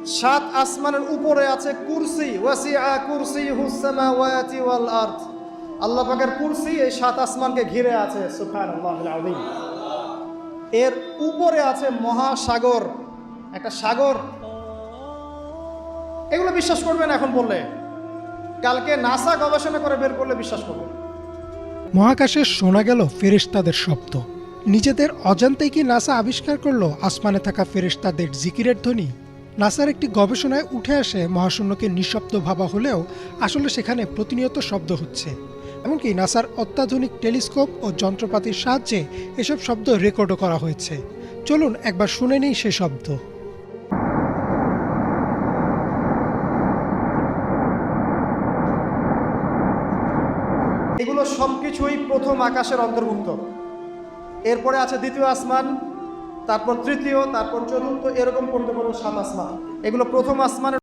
সাত আসমানের উপরে আছে কুরসি, ওয়াসিআ কুরসিয়ুহুস সামাওয়াতি ওয়াল আরদ। আল্লাহ পাকের কুরসি এই সাত আসমানকে ঘিরে আছে, সুবহানাল্লাহিল আযীম। এর উপরে আছে মহাসাগর, একটা সাগর। এগুলো বিশ্বাস করবেন এখন বললে, কালকে নাসা গবেষণা করে বের করলে বিশ্বাস করবেন। মহাকাশে শোনা গেল ফেরেশতাদের শব্দ। নিজেদের অজান্তেই কি নাসা আবিষ্কার করলো আসমানে থাকা ফেরেশতাদের জিকিরের ধ্বনি? নাসার একটি গবেষণায় উঠে আসে মহাশূন্যকে নিঃশব্দ ভাবা হলেও আসলে সেখানে প্রতিনিয়ত শব্দ হচ্ছে। এমনকি নাসার অত্যাধুনিক টেলিস্কোপ ও যন্ত্রপাতির সাহায্যে এসব শব্দ রেকর্ডও করা হয়েছে। চলুন একবার শুনে নিই সে শব্দ। এগুলো সবকিছুই প্রথম আকাশের অন্তর্ভুক্ত। এরপরে আছে দ্বিতীয় আসমান, তারপর তৃতীয়, তারপর চতুর্থ, এরকম পর্যন্ত সাত আসমান। এগুলো প্রথম আসমানের